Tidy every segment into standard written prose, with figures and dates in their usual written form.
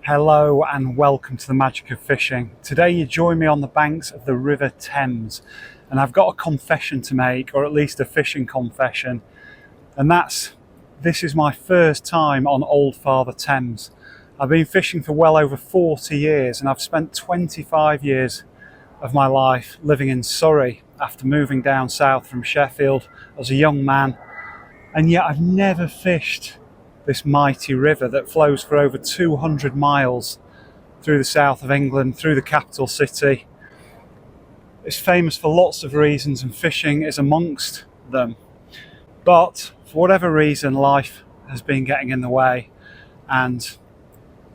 Hello and welcome to the magic of fishing. Today you join me on the banks of the River Thames, and I've got a confession to make, or at least a fishing confession, and this is my first time on Old Father Thames. I've been fishing for well over 40 years and I've spent 25 years of my life living in Surrey after moving down south from Sheffield as a young man, and yet I've never fished this mighty river that flows for over 200 miles through the south of England, through the capital city. It's famous for lots of reasons and fishing is amongst them. But for whatever reason, life has been getting in the way, and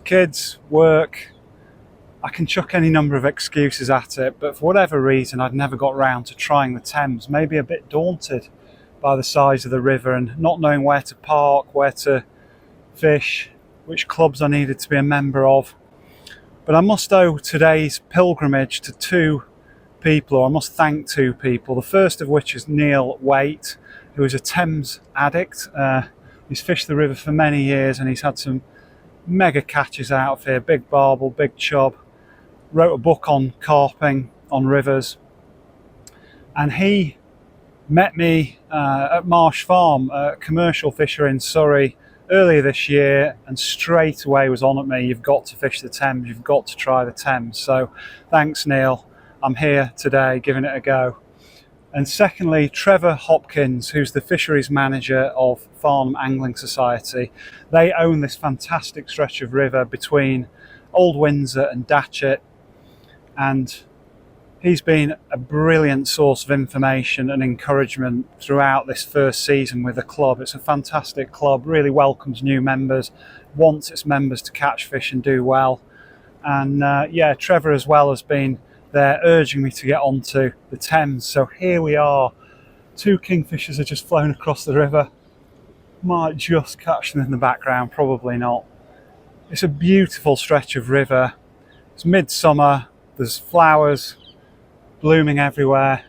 kids, work, I can chuck any number of excuses at it, but for whatever reason I'd never got round to trying the Thames, maybe a bit daunted by the size of the river and not knowing where to park, where to fish, which clubs I needed to be a member of. But I must owe today's pilgrimage to two people, or I must thank two people. The first of which is Neil Waite, who is a Thames addict. He's fished the river for many years and he's had some mega catches out of here, big barbel, big chub. Wrote a book on carping on rivers, and he met me at Marsh Farm, a commercial fisher in Surrey, earlier this year, and straight away was on at me, you've got to fish the Thames, you've got to try the Thames. So thanks Neil, I'm here today giving it a go. And secondly, Trevor Hopkins, who's the fisheries manager of Farnham Angling Society. They own this fantastic stretch of river between Old Windsor and Datchet, and he's been a brilliant source of information and encouragement throughout this first season with the club. It's a fantastic club, really welcomes new members, wants its members to catch fish and do well. And Trevor as well has been there urging me to get onto the Thames. So here we are. Two kingfishers have just flown across the river. Might just catch them in the background, probably not. It's a beautiful stretch of river. It's midsummer, there's flowers blooming everywhere,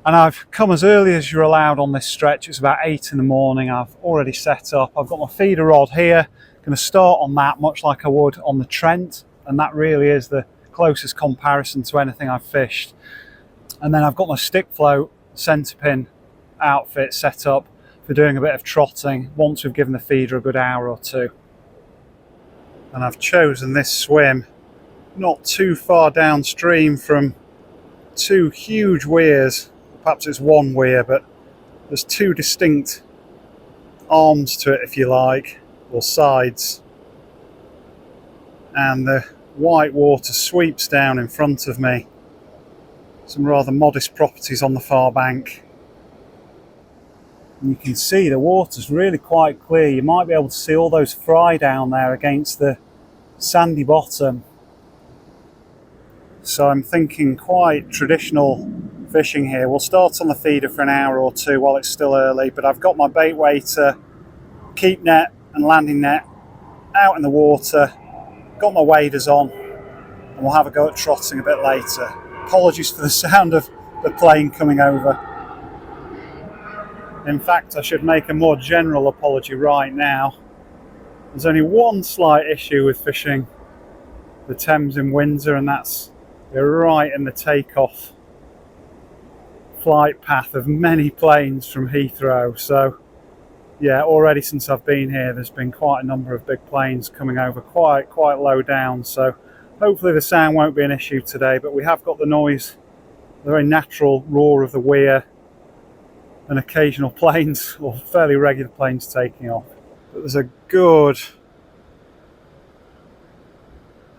and I've come as early as you're allowed on this stretch. It's about 8 in the morning. I've already set up. I've got my feeder rod here, going to start on that much like I would on the Trent, and that really is the closest comparison to anything I've fished. And then I've got my stick float centre pin outfit set up for doing a bit of trotting once we've given the feeder a good hour or two. And I've chosen this swim not too far downstream from two huge weirs. Perhaps it's one weir, but there's two distinct arms to it, if you like, or sides, and the white water sweeps down in front of me. Some rather modest properties on the far bank, and you can see the water's really quite clear. You might be able to see all those fry down there against the sandy bottom. So I'm thinking quite traditional fishing here. We'll start on the feeder for an hour or two while it's still early, but I've got my bait waiter, keep net and landing net out in the water, got my waders on, and we'll have a go at trotting a bit later. Apologies for the sound of the plane coming over. In fact, I should make a more general apology right now. There's only one slight issue with fishing the Thames in Windsor, and that's you're right in the takeoff flight path of many planes from Heathrow. So yeah, already since I've been here there's been quite a number of big planes coming over quite low down, so hopefully the sound won't be an issue today. But we have got the noise, the very natural roar of the weir and occasional planes, or fairly regular planes, taking off. But there's a good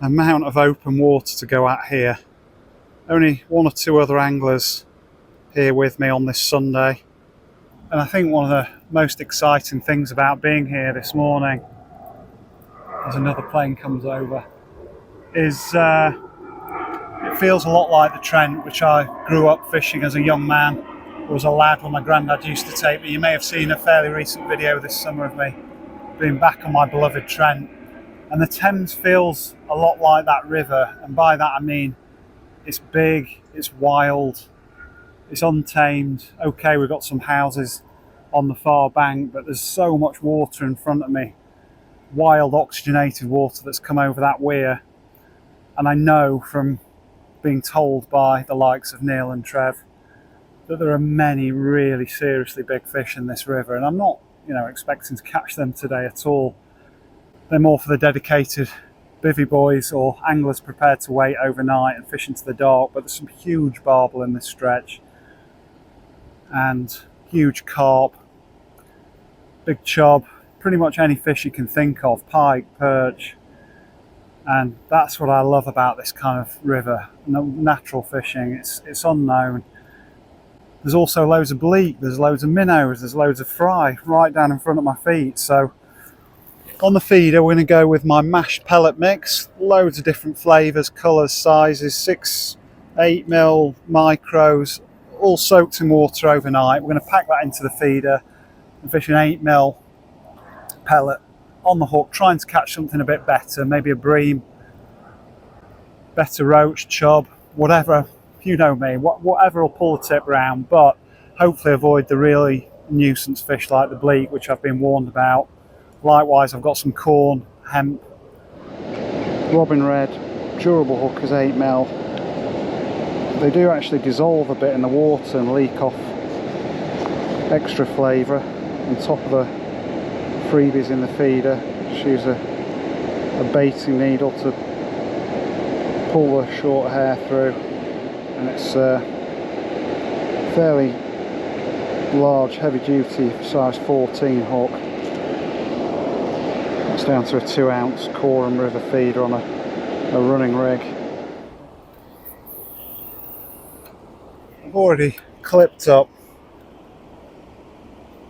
amount of open water to go at here. Only one or two other anglers here with me on this Sunday, and I think one of the most exciting things about being here this morning, as another plane comes over, is it feels a lot like the Trent, which I grew up fishing as a young man. I was a lad when my granddad used to take me. You may have seen a fairly recent video this summer of me being back on my beloved Trent. And the Thames feels a lot like that river, and by that I mean it's big, it's wild, it's untamed. Okay, we've got some houses on the far bank, but there's so much water in front of me wild oxygenated water that's come over that weir, and I know from being told by the likes of Neil and Trev that there are many really seriously big fish in this river, and I'm not, expecting to catch them today at all. They're more for the dedicated bivvy boys or anglers prepared to wait overnight and fish into the dark, but there's some huge barbel in this stretch and huge carp, big chub, pretty much any fish you can think of, pike, perch, and that's what I love about this kind of river, natural fishing. It's unknown. There's also loads of bleak, there's loads of minnows, there's loads of fry right down in front of my feet. So on the feeder we're going to go with my mashed pellet mix, loads of different flavours, colours, sizes, 6, 8mm, micros, all soaked in water overnight. We're going to pack that into the feeder and fish an 8mm pellet on the hook, trying to catch something a bit better, maybe a bream, better roach, chub, whatever, you know me, whatever will pull the tip round, but hopefully avoid the really nuisance fish like the bleak, which I've been warned about. Likewise, I've got some corn, hemp, robin red, durable hookers, 8mm. They do actually dissolve a bit in the water and leak off extra flavour. On top of the freebies in the feeder, just use a baiting needle to pull the short hair through, and it's a fairly large, heavy duty size 14 hook. It's down to a 2-ounce Farnham River feeder on a running rig. I've already clipped up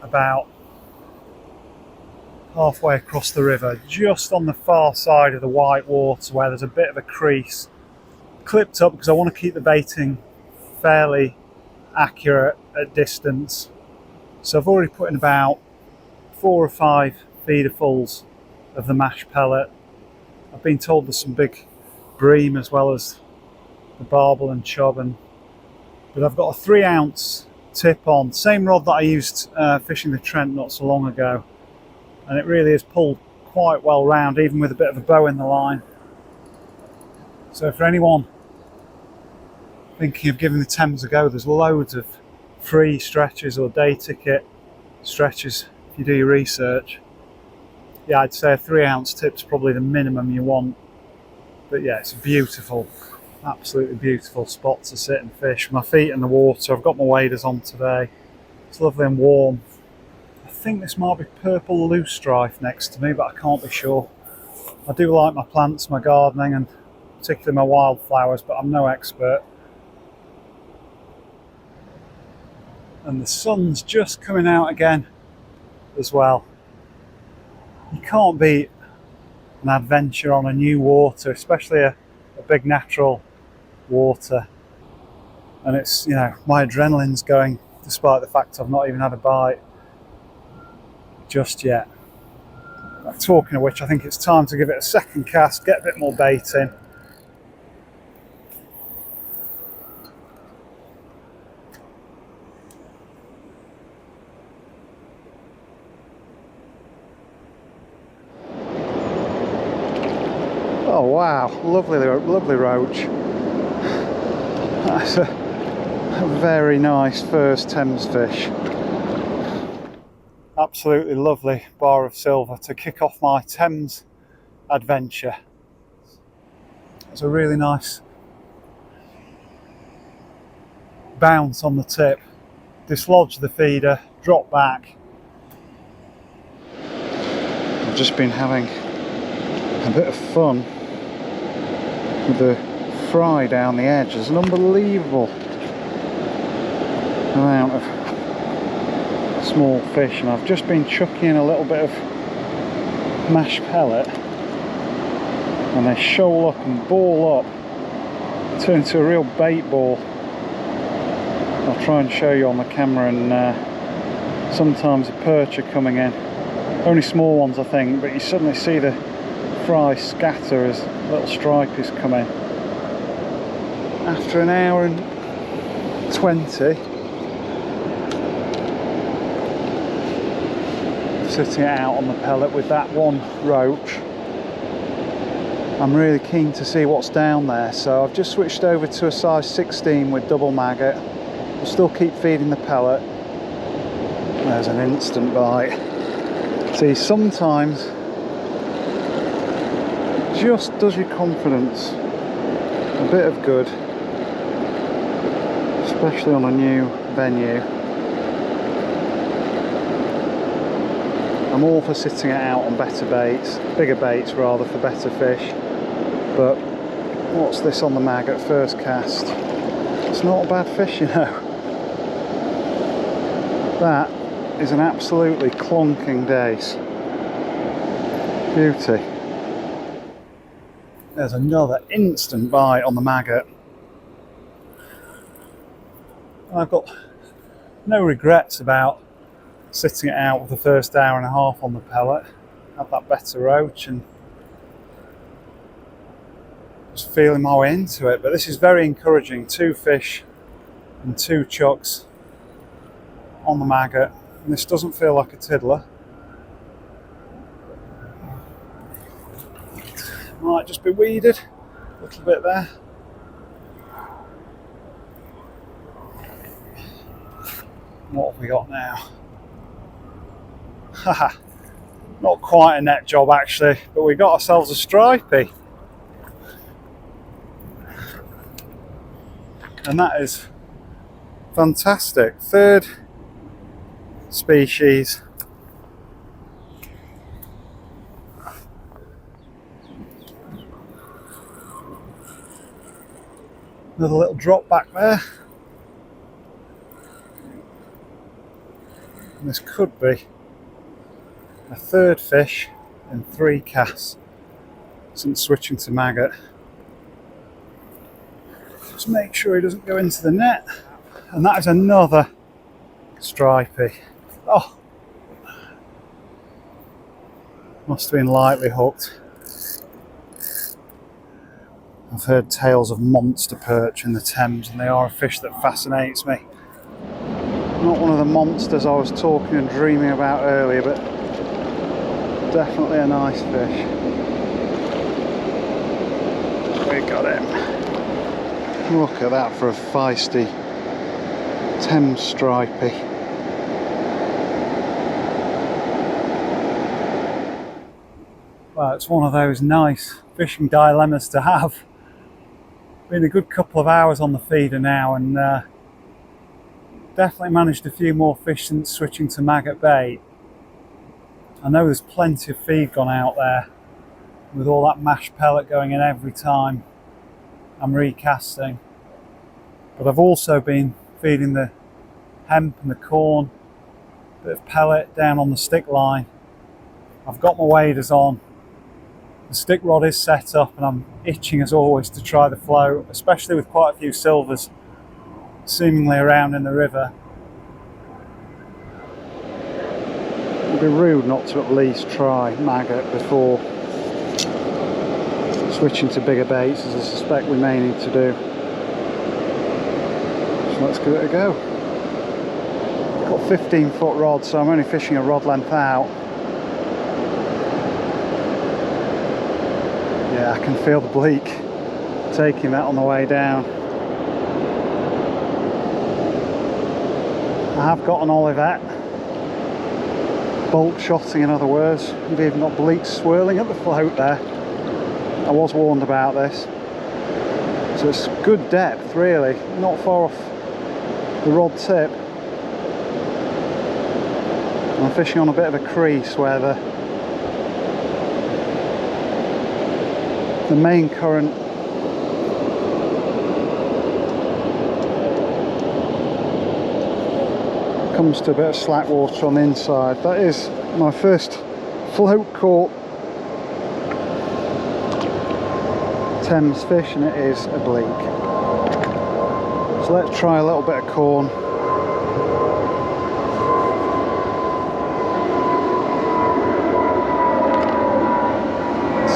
about halfway across the river, just on the far side of the white water where there's a bit of a crease. Clipped up because I want to keep the baiting fairly accurate at distance. So I've already put in about 4 or 5 feederfuls of the mashed pellet. I've been told there's some big bream as well as the barbel and chub, but I've got a 3-ounce tip on, same rod that I used fishing the Trent not so long ago, and it really is pulled quite well round, even with a bit of a bow in the line. So for anyone thinking of giving the Thames a go, there's loads of free stretches or day ticket stretches if you do your research. Yeah, I'd say a 3-ounce tip's probably the minimum you want, but yeah, it's a beautiful, absolutely beautiful spot to sit and fish. My feet in the water, I've got my waders on today, it's lovely and warm. I think this might be purple loosestrife next to me, but I can't be sure. I do like my plants, my gardening, and particularly my wildflowers, but I'm no expert. And the sun's just coming out again as well. You can't beat an adventure on a new water, especially a big natural water. And it's, my adrenaline's going despite the fact I've not even had a bite just yet. Talking of which, I think it's time to give it a second cast, get a bit more bait in. Oh wow, lovely roach. That's a very nice first Thames fish. Absolutely lovely bar of silver to kick off my Thames adventure. It's a really nice bounce on the tip, dislodge the feeder, drop back. I've just been having a bit of fun with the fry down the edge. There's an unbelievable amount of small fish, and I've just been chucking in a little bit of mashed pellet, and they shoal up and ball up, turn into a real bait ball. I'll try and show you on the camera, and sometimes the perch are coming in, only small ones I think, but you suddenly see the fry scatter as little stripies come in. After an hour and 20, sitting it out on the pellet with that one roach. I'm really keen to see what's down there, so I've just switched over to a size 16 with double maggot. We'll still keep feeding the pellet. There's an instant bite. See, sometimes it just does your confidence a bit of good, especially on a new venue. I'm all for sitting it out on better baits, bigger baits rather, for better fish. But what's this on the maggot first cast? It's not a bad fish, you know. That is an absolutely clonking dace. Beauty. There's another instant bite on the maggot. I've got no regrets about sitting it out with the first hour and a half on the pellet. Had that better roach and just feeling my way into it. But this is very encouraging. 2 fish and 2 chucks on the maggot. And this doesn't feel like a tiddler. Might just be weeded a little bit there. What have we got now? Haha, not quite a net job actually, but we got ourselves a stripey. And that is fantastic. 3rd species. Another little drop back there. And this could be a 3rd fish in 3 casts since switching to maggot. Just make sure he doesn't go into the net. And that is another stripey. Oh, must have been lightly hooked. I've heard tales of monster perch in the Thames, and they are a fish that fascinates me. Not one of the monsters I was talking and dreaming about earlier, but definitely a nice fish. We got him. Look at that for a feisty Thames stripey. Well, it's one of those nice fishing dilemmas to have. Been a good couple of hours on the feeder now, and definitely managed a few more fish since switching to maggot bait. I know there's plenty of feed gone out there with all that mashed pellet going in every time I'm recasting, but I've also been feeding the hemp and the corn, a bit of pellet down on the stick line. I've got my waders on, the stick rod is set up, and I'm itching as always to try the float, especially with quite a few silvers seemingly around in the river. It'd be rude not to at least try maggot before switching to bigger baits, as I suspect we may need to do. So let's give it a go. Got 15-foot rod, so I'm only fishing a rod length out. Yeah, I can feel the bleak taking that on the way down. I have got an Olivet, bulk shotting in other words. We've even got bleak swirling at the float there. I was warned about this. So it's good depth really, not far off the rod tip. I'm fishing on a bit of a crease where the main current comes to a bit of slack water on the inside. That is my first float caught Thames fish, and it is a bleak. So let's try a little bit of corn.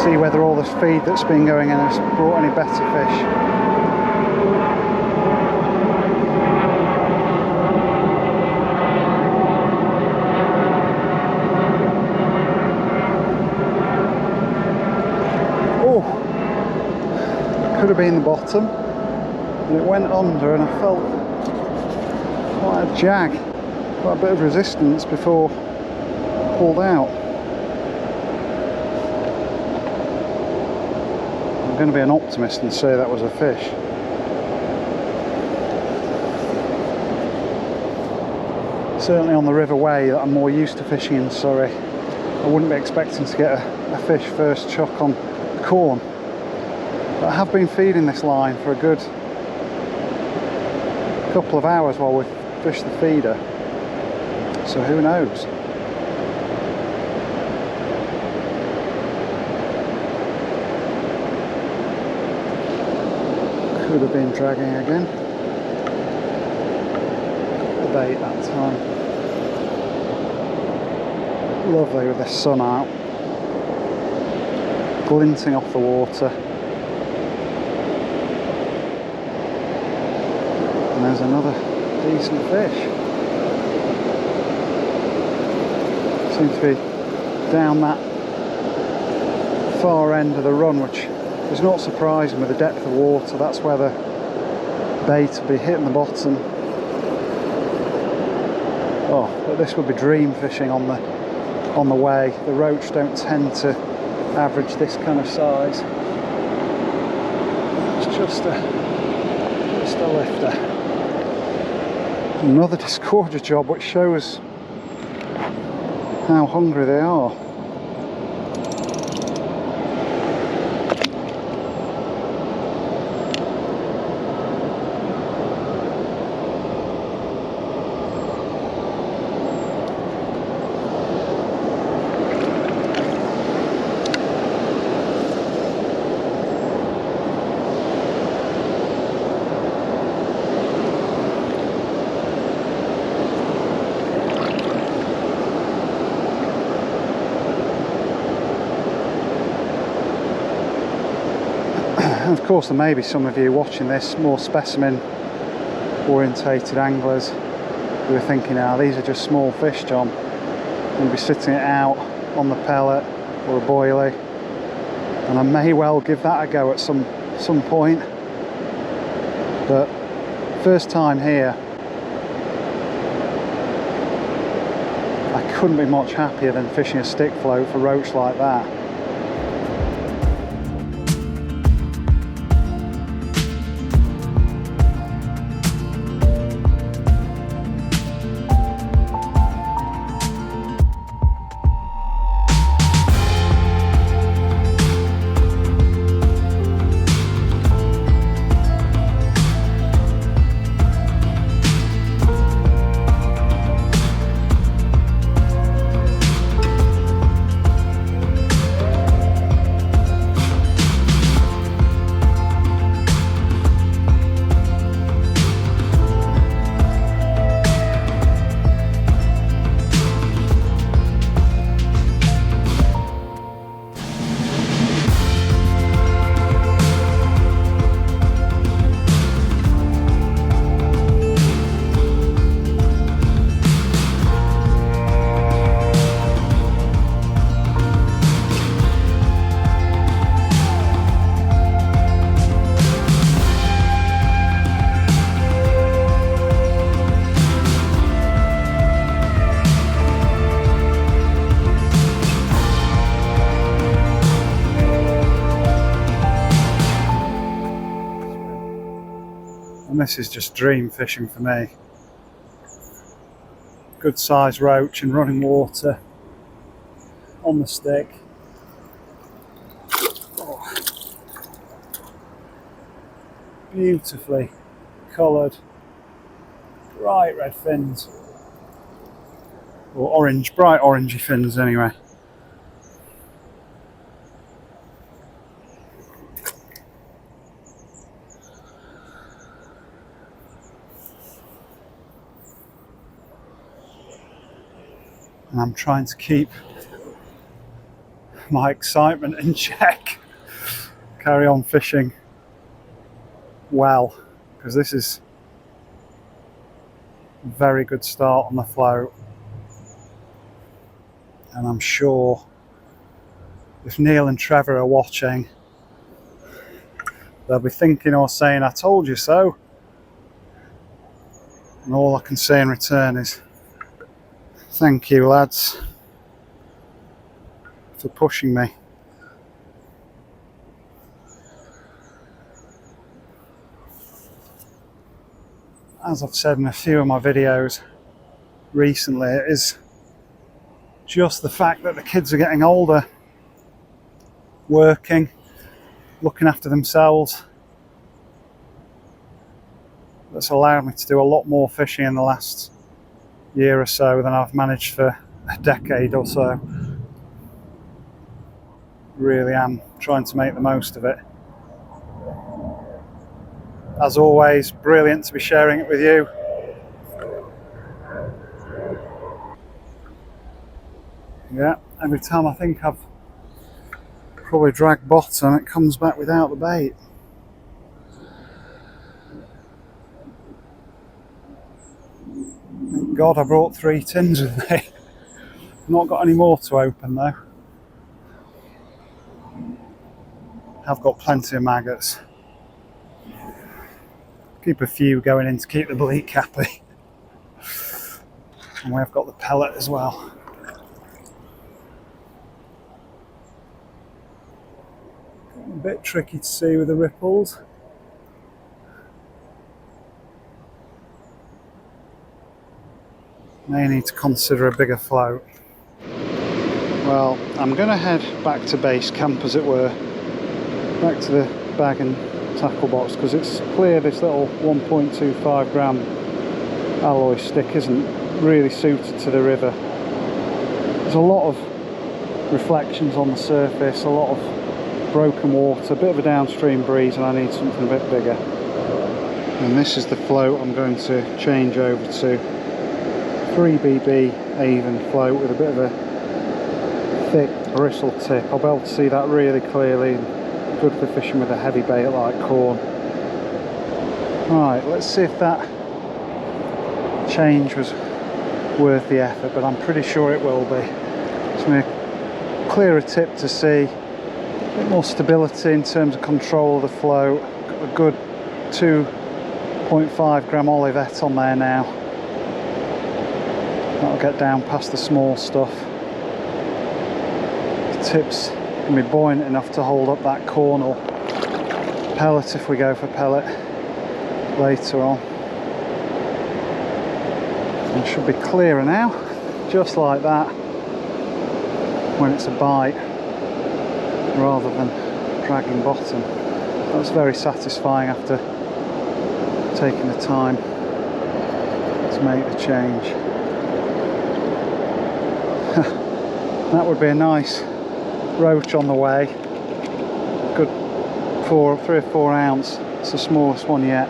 See whether all this feed that's been going in has brought any better fish. could have been the bottom, and it went under, and I felt quite a jag, quite a bit of resistance before I pulled out. I'm going to be an optimist and say that was a fish. Certainly on the River Way that I'm more used to fishing in Surrey, I wouldn't be expecting to get a fish first chuck on corn. But I have been feeding this line for a good couple of hours while we fish the feeder, so who knows. Could have been dragging again. The bait that time. Lovely with the sun out, glinting off the water. And there's another decent fish. Seems to be down that far end of the run, which is not surprising with the depth of water. That's where the bait will be hitting the bottom. Oh, but this would be dream fishing on the way. The roach don't tend to average this kind of size. It's just a lifter. Another disgorger job, which shows how hungry they are. And of course there may be some of you watching this, more specimen orientated anglers, who are thinking, ah, these are just small fish, John. You'll be sitting it out on the pellet or a boilie, and I may well give that a go at some point. But first time here, I couldn't be much happier than fishing a stick float for roach like that. And this is just dream fishing for me. Good sized roach in running water on the stick. Oh. Beautifully coloured, bright red fins, or orange, bright orangey fins anyway. And I'm trying to keep my excitement in check. Carry on fishing well, because this is a very good start on the float. And I'm sure if Neil and Trevor are watching, They'll be thinking or saying, "I told you so." And all I can say in return is, "Thank you, lads, for pushing me." As I've said in a few of my videos recently, it is just the fact that the kids are getting older, working, looking after themselves, that's allowed me to do a lot more fishing in the last year or so than I've managed for a decade or so. Really am trying to make the most of it. As always, brilliant to be sharing it with you. Yeah, every time I think I've probably dragged bottom, it comes back without the bait. Thank God I brought 3 tins with me. Not got any more to open though. I've got plenty of maggots. Keep a few going in to keep the bleak happy. And we've got the pellet as well. A bit tricky to see with the ripples. May need to consider a bigger float. Well, I'm going to head back to base camp, as it were, back to the bag and tackle box, because it's clear this little 1.25 gram alloy stick isn't really suited to the river. There's a lot of reflections on the surface, a lot of broken water, a bit of a downstream breeze, and I need something a bit bigger. And this is the float I'm going to change over to. 3BB Avon float with a bit of a thick bristle tip. I'll be able to see that really clearly. Good for fishing with a heavy bait like corn. Right, let's see if that change was worth the effort, but I'm pretty sure it will be. It's going to clear a tip to see, a bit more stability in terms of control of the float. Got a good 2.5 gram Olivet on there now. That'll get down past the small stuff. The tip's going to be buoyant enough to hold up that corn or pellet if we go for pellet later on. It should be clearer now, just like that, when it's a bite rather than dragging bottom. That's very satisfying after taking the time to make the change. That would be a nice roach on the way. Good 3 or 4 ounce. It's the smallest one yet.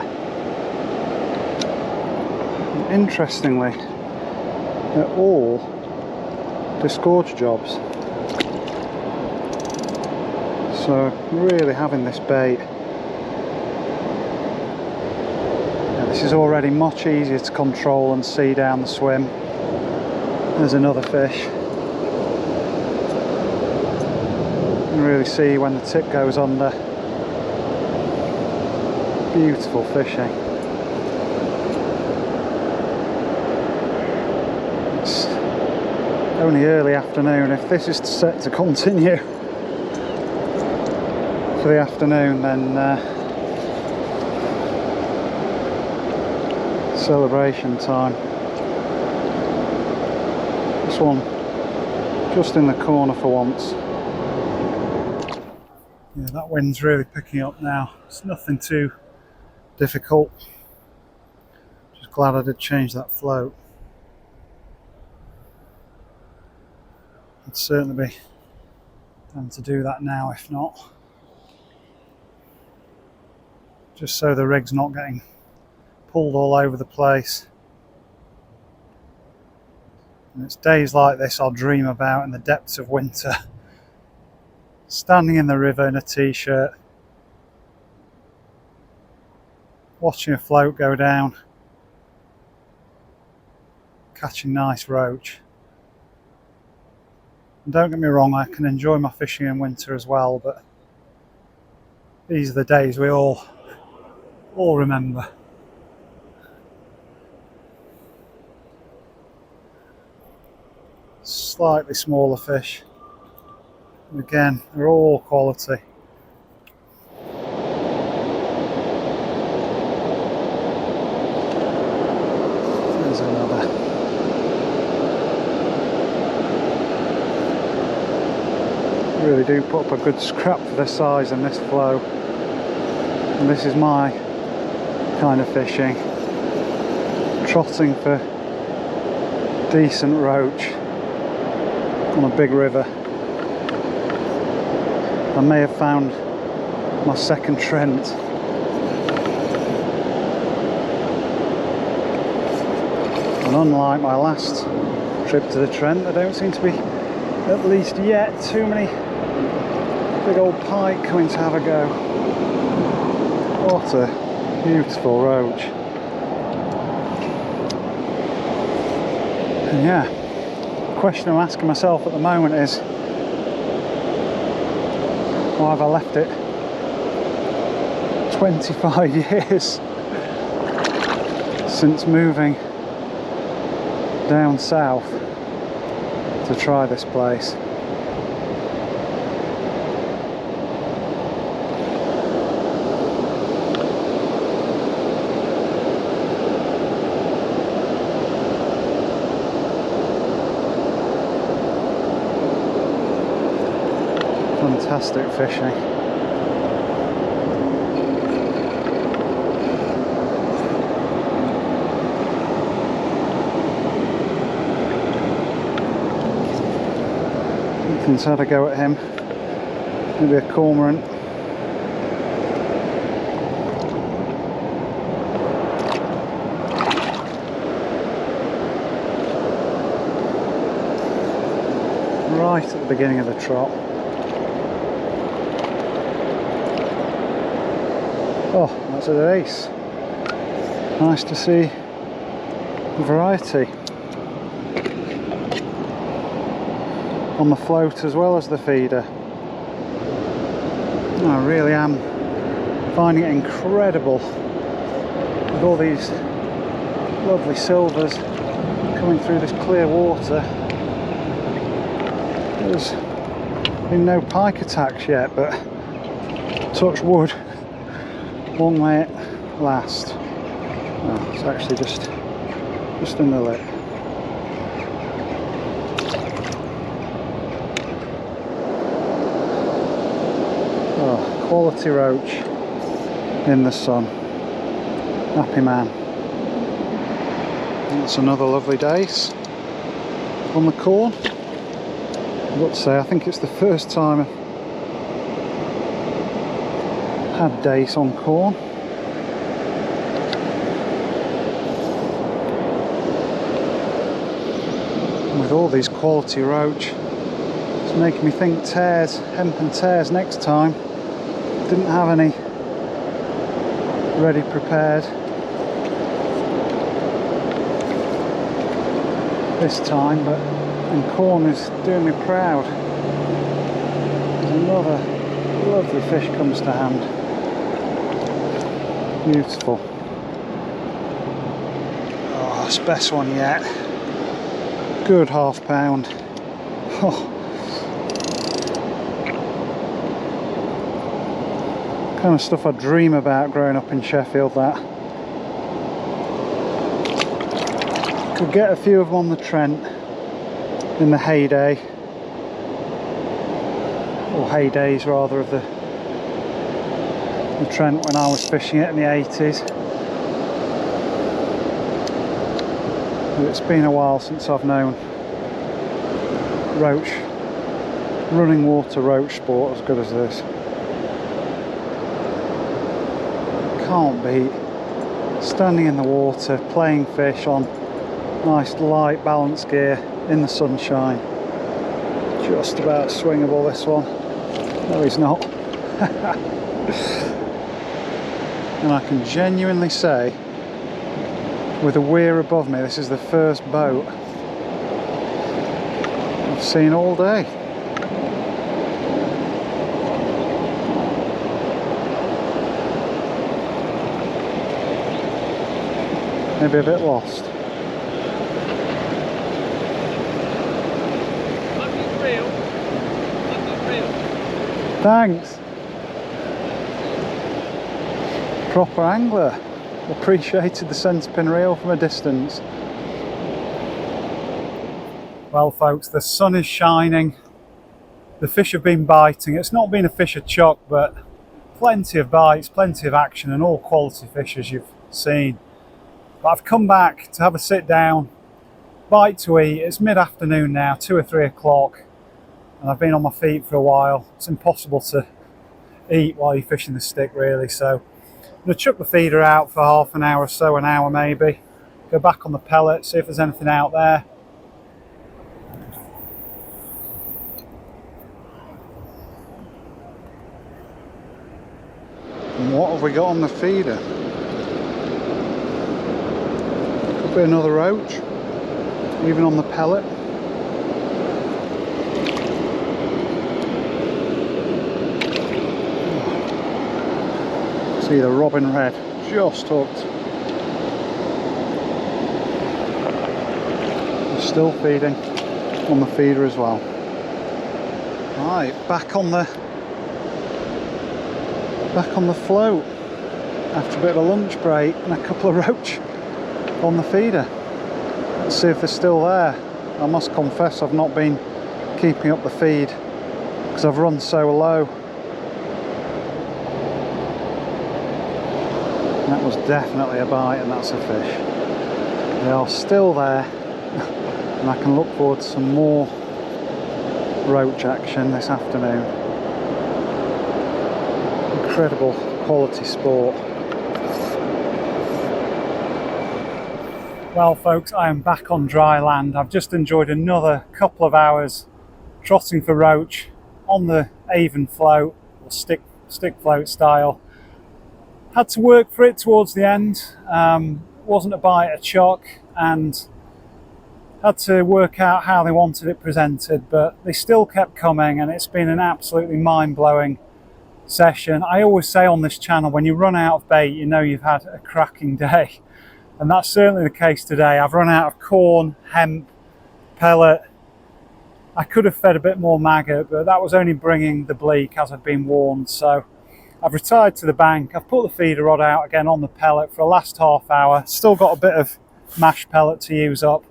And interestingly, they're all disgorge jobs. So really having this bait. Now, this is already much easier to control and see down the swim. There's another fish. You can really see when the tip goes under. Beautiful fishing. It's only early afternoon. If this is set to continue for the afternoon, then celebration time. This one just in the corner for once. Yeah, that wind's really picking up now. It's nothing too difficult. Just glad I did change that float. I'd certainly be time to do that now, if not. Just so the rig's not getting pulled all over the place. And it's days like this I'll dream about in the depths of winter. Standing in the river in a t-shirt, watching a float go down, catching nice roach. And don't get me wrong, I can enjoy my fishing in winter as well, but These are the days we all remember. Slightly smaller fish. Again, they're all quality. There's another. Really do put up a good scrap for this size and this flow. And this is my kind of fishing. Trotting for decent roach on a big river. I may have found my second Trent. And unlike my last trip to the Trent, there don't seem to be, at least yet, too many big old pike coming to have a go. What a beautiful roach. And yeah, the question I'm asking myself at the moment is, why have I left it 25 years since moving down south to try this place? Fantastic fishing. Ethan's had a go at him. Maybe a cormorant. Right at the beginning of the trot. Oh, that's a dace. Nice to see the variety on the float as well as the feeder. I really am finding it incredible with all these lovely silvers coming through this clear water. There's been no pike attacks yet, but touch wood, long may it last. Oh, it's actually just in the lip. Oh, quality roach in the sun. Happy man. That's another lovely dace on the corn. I've got to say, I think it's the first time I've had dace on corn. And with all these quality roach, it's making me think tares, hempen tares next time. Didn't have any ready prepared this time, but corn is doing me proud. Another lovely fish comes to hand. Beautiful. Oh, it's the best one yet. Good £1/2 pound. Oh. Kind of stuff I dream about growing up in Sheffield, that. Could get a few of them on the Trent in the heyday, or heydays rather, of the Trent when I was fishing it in the 80s. But it's been a while since I've known roach, running water roach sport as good as this. Can't beat standing in the water, playing fish on nice light balance gear in the sunshine. Just about swingable, this one. No, he's not. And I can genuinely say, with a weir above me, this is the first boat I've seen all day. maybe a bit lost. Thanks. Proper angler. Appreciated the centerpin reel from a distance. Well folks, the sun is shining. The fish have been biting. It's not been a fish of chuck, but plenty of bites, plenty of action, and all quality fish as you've seen. But I've come back to have a sit down, bite to eat. It's mid-afternoon now, 2 or 3 o'clock, and I've been on my feet for a while. It's impossible to eat while you're fishing the stick really, so I'm going to chuck the feeder out for half an hour or so, an hour maybe, go back on the pellet, see if there's anything out there. And what have we got on the feeder? Could be another roach, even on the pellet. See the robin red just hooked. They're still feeding on the feeder as well. Right, back on the float after a bit of a lunch break and a couple of roach on the feeder. Let's see if they're still there. I must confess I've not been keeping up the feed because I've run so low. That was definitely a bite, and that's a fish. They are still there, and I can look forward to some more roach action this afternoon. Incredible quality sport. Well folks, I am back on dry land. I've just enjoyed another couple of hours trotting for roach on the Avon float, or stick float style. Had to work for it towards the end. Wasn't a bite of chuck, and had to work out how they wanted it presented, but they still kept coming, and it's been an absolutely mind-blowing session. I always say on this channel, when you run out of bait, you know you've had a cracking day, and that's certainly the case today. I've run out of corn, hemp, pellet. I could have fed a bit more maggot, but that was only bringing the bleak as I'd been warned, so I've retired to the bank. I've put the feeder rod out again on the pellet for a last half hour. Still got a bit of mash pellet to use up,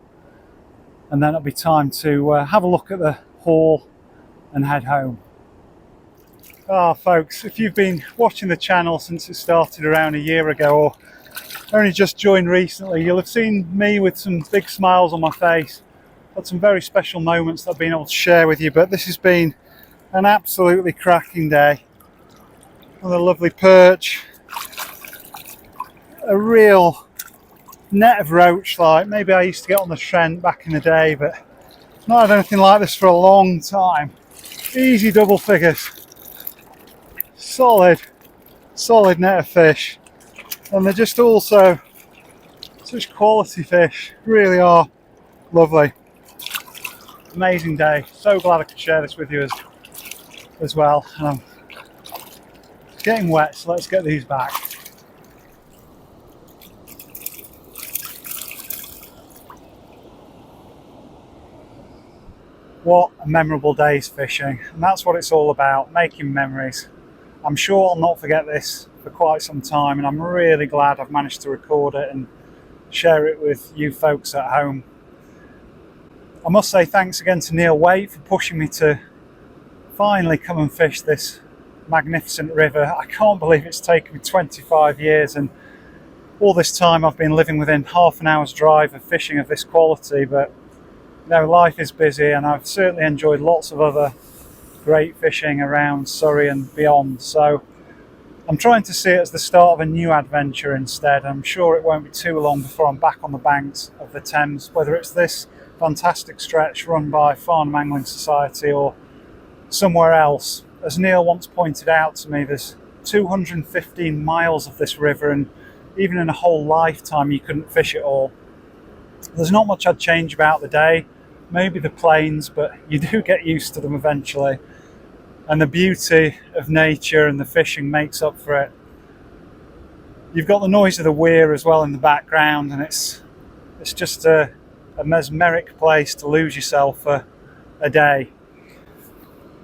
and then it'll be time to have a look at the haul and head home. Folks, if you've been watching the channel since it started around a year ago, or only just joined recently, you'll have seen me with some big smiles on my face. Had some very special moments that I've been able to share with you, but this has been an absolutely cracking day. Another lovely perch, a real net of roach, like maybe I used to get on the Trent back in the day, but not had anything like this for a long time. Easy double figures, solid net of fish, and they're just also such quality fish, really are lovely. Amazing day, so glad I could share this with you as well, and I'm getting wet, so let's get these back. What a memorable day's fishing, and that's what it's all about, making memories. I'm sure I'll not forget this for quite some time, and I'm really glad I've managed to record it and share it with you folks at home. I must say thanks again to Neil Waite for pushing me to finally come and fish this magnificent river. I can't believe it's taken me 25 years, and all this time I've been living within half an hour's drive of fishing of this quality, but you know, life is busy, and I've certainly enjoyed lots of other great fishing around Surrey and beyond, so I'm trying to see it as the start of a new adventure instead. I'm sure it won't be too long before I'm back on the banks of the Thames, whether it's this fantastic stretch run by Farnham Angling Society or somewhere else. As Neil once pointed out to me, there's 215 miles of this river, and even in a whole lifetime you couldn't fish it all. There's not much I'd change about the day, maybe the plains, but you do get used to them eventually, and the beauty of nature and the fishing makes up for it. You've got the noise of the weir as well in the background, and it's just a mesmeric place to lose yourself for a day.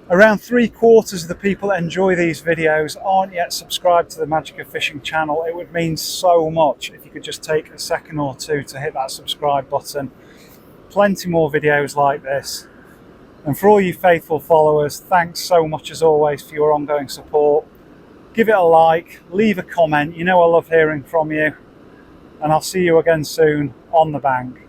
Around 3/4 of the people that enjoy these videos aren't yet subscribed to the Magic of Fishing channel. It would mean so much if you could just take a second or two to hit that subscribe button. Plenty more videos like this. And for all you faithful followers, thanks so much as always for your ongoing support. Give it a like, leave a comment, you know I love hearing from you, and I'll see you again soon on the bank.